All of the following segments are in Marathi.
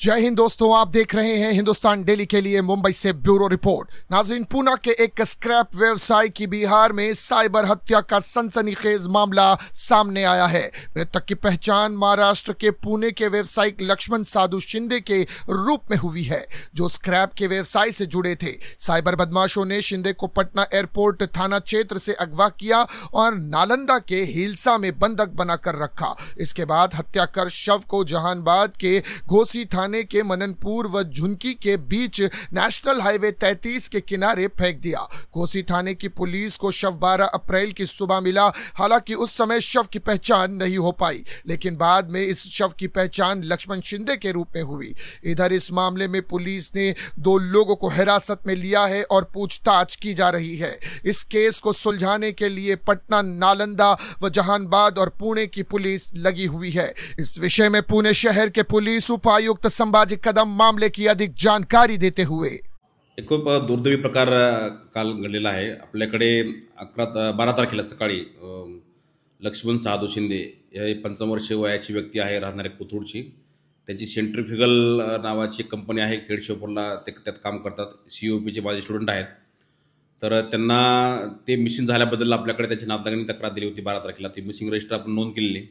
जय हिंद दोस्तों, आप देख रहे हैं हिंदुस्तान डेली के लिए मुंबई से ब्यूरो रिपोर्ट। नाज़रीन, पूना के एक स्क्रैप व्यवसाय की बिहार में साइबर हत्या का सनसनीखेज मामला सामने आया है। मृतक की पहचान महाराष्ट्र के पुणे के व्यवसायिक लक्ष्मण साधु शिंदे के रूप में हुई है, जो स्क्रैप के व्यवसाय से जुड़े थे। साइबर बदमाशों ने शिंदे को पटना एयरपोर्ट थाना क्षेत्र से अगवा किया और नालंदा के हिलसा में बंधक बनाकर रखा। इसके बाद हत्या कर शव को जहानाबाद के घोसी थाने के मननपुर व झुनकी के बीच नेशनल हाईवे 33 के किनारे फेंक दिया। घोसी थाने की पुलिस को शव 12 अप्रैल की सुबह मिला। हालांकि उस समय शव की पहचान नहीं हो पाई, लेकिन बाद में इस शव की पहचान लक्ष्मण शिंदे के रूप में हुई। इधर इस मामले में पुलिस ने 2 लोगों को हिरासत में लिया है और पूछताछ की जा रही है। इस केस को सुलझाने के लिए पटना, नालंदा व जहानाबाद और पुणे की पुलिस लगी हुई है। इस विषय में पुणे शहर के पुलिस उपायुक्त संभाजी कदम मामले की अधिक जानकारी देते हुए, एक खूप दुर्दैवी प्रकार काल घडलेला आहे। आपल्याकडे 12 तारखेला सकाळी लक्ष्मण साधू शिंदे हे 55 वर्षीय वयाची व्यक्ती आहे, राहणारे कोथरूडची। त्यांची सेंट्रिफ्युगल नावाची कंपनी आहे, खेडशेपूरला ते त्यात काम करतात। COPचे माझे स्टुडंट आहेत। तर त्यांना ते मिसिंग झाल्याबद्दल आपल्याकडे त्यांच्या नातलगांनी तक्रार दिली होती 12 तारखेला। ती मिसिंग रजिस्टर आपण नोंद केलेली।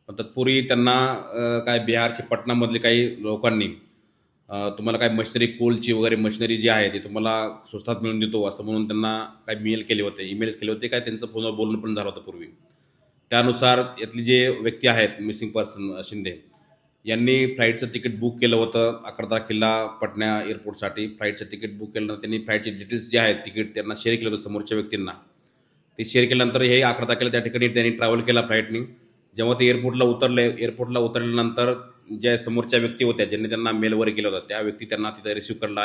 पण तत्पूर्वी त्यांना काय बिहारचे पटनामधले काही लोकांनी तुम्हाला काय मशिनरी, कोलची वगैरे मशिनरी जी आहे ती तुम्हाला स्वस्तात मिळून देतो असं म्हणून त्यांना काही ईमेल्स केले होते, काय त्यांचं फोनवर बोलणं पण झालं होतं पूर्वी। त्यानुसार यातली जे व्यक्ती आहेत मिसिंग पर्सन शिंदे यांनी फ्लाईटचं तिकीट बुक केलं होतं 11 तारखेला पटना एअरपोर्टसाठी। फ्लाईटचं तिकीट बुक केलं, त्यांनी फ्लाईटचे डिटेल्स जे आहेत तिकीट त्यांना शेअर केलं होतं समोरच्या व्यक्तींना। ते शेअर केल्यानंतर हे 11 तारखेला त्या ठिकाणी त्यांनी ट्रॅव्हल केला फ्लाईटनी। जेव्हा ते एअरपोर्टला उतरल्यानंतर ज्या समोरच्या व्यक्ती होत्या ज्यांनी त्यांना मेल वगैरे केला होता, त्या व्यक्ती त्यांना तिथे रिसिव्ह करायला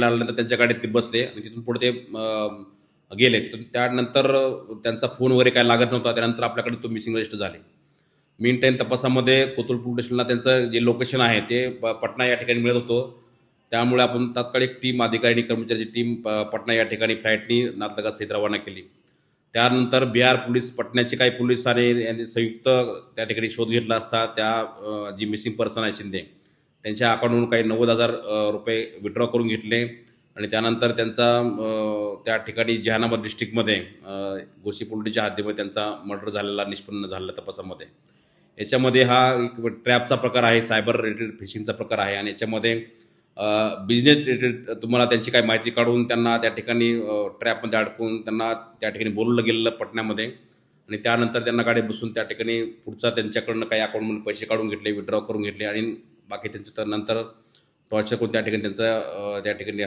आल्यानंतर त्यांच्या गाडीत ते बसले आणि तिथून पुढे ते गेले। तिथून त्यानंतर त्यांचा फोन वगैरे काय लागत नव्हता। त्यानंतर आपल्याकडे तो मिसिंग रजिस्टर झाले। मीन टाईम तपासामध्ये कोथरूड पोलीस स्टेशनला त्यांचं जे लोकेशन आहे ते पटना या ठिकाणी मिळत होतं। त्यामुळे आपण तात्काळ एक टीम, अधिकारी कर्मचाऱ्याची टीम पटना या ठिकाणी फ्लाईटनी नातलगासहित रवाना केली। त्यानंतर बिहार पोलीस, पटण्याचे काही पोलिसांनी यांनी संयुक्त त्या ठिकाणी शोध घेतला असता त्या जी मिसिंग पर्सन आहे शिंदे त्यांच्या अकाउंटवरून काही 90,000 रुपये विड्रॉ करून घेतले आणि त्यानंतर त्यांचा त्या ठिकाणी जहानाबाद डिस्ट्रिक्टमध्ये घोसी पोल्ट्रीच्या हद्दीमध्ये त्यांचा मर्डर झालेला निष्पन्न झालेला तपासामध्ये। याच्यामध्ये हा एक ट्रॅपचा प्रकार आहे, सायबर रिलेटेड फिशिंगचा प्रकार आहे आणि याच्यामध्ये बिझनेस रिलेटेड तुम्हाला त्यांची काही माहिती काढून त्यांना त्या ठिकाणी ट्रॅपमध्ये अडकून त्यांना त्या ठिकाणी बोलवलं गेलेलं पटण्यामध्ये आणि त्यानंतर त्यांना गाडी बसून त्या ठिकाणी पुढचा त्यांच्याकडनं काही अकाउंटमधून पैसे काढून घेतले, विड्रॉ करून घेतले आणि बाकी त्यांचं नंतर टॉर्चर करून त्या ठिकाणी त्यांचं त्या ठिकाणी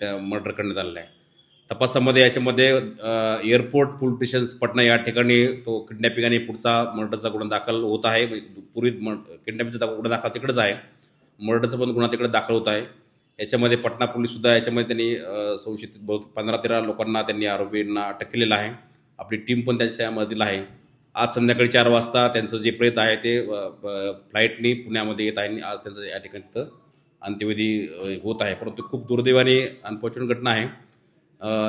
त्या मर्डर करण्यात आलेलं आहे। तपासामध्ये याच्यामध्ये एअरपोर्ट पोलीस स्टेशन पटना या ठिकाणी तो किडनॅपिंग आणि पुढचा मर्डरचा गुन्हा दाखल होत आहे। पूर्वी किडनॅपिंगचा गुन्हा दाखल तिकडेच आहे, मर्डरचा पण गुन्हा तिकडे दाखल होत आहे। याच्यामध्ये पटना पोलीससुद्धा याच्यामध्ये त्यांनी संशयित 15-13 लोकांना त्यांनी आरोपींना अटक केलेलं आहे। आपली टीम पण त्याच्या मदतीला आहे। आज संध्याकाळी 4 वाजता त्यांचं जे प्रेत आहे ते फ्लाईटनी पुण्यामध्ये येत आहे। आज त्यांचं या ठिकाणी अंत्यविधी होत आहे। परंतु खूप दुर्दैवाने अनफॉर्च्युनेट घटना आहे।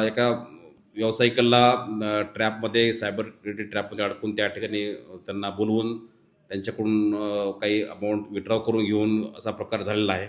एका व्यावसायिकाला ट्रॅपमध्ये, सायबर रिलेटेड ट्रॅपमध्ये अडकून त्या ठिकाणी त्यांना बोलवून त्यांच्याकडून काही अमाऊंट विड्रॉ करून घेऊन असा प्रकार झालेला आहे।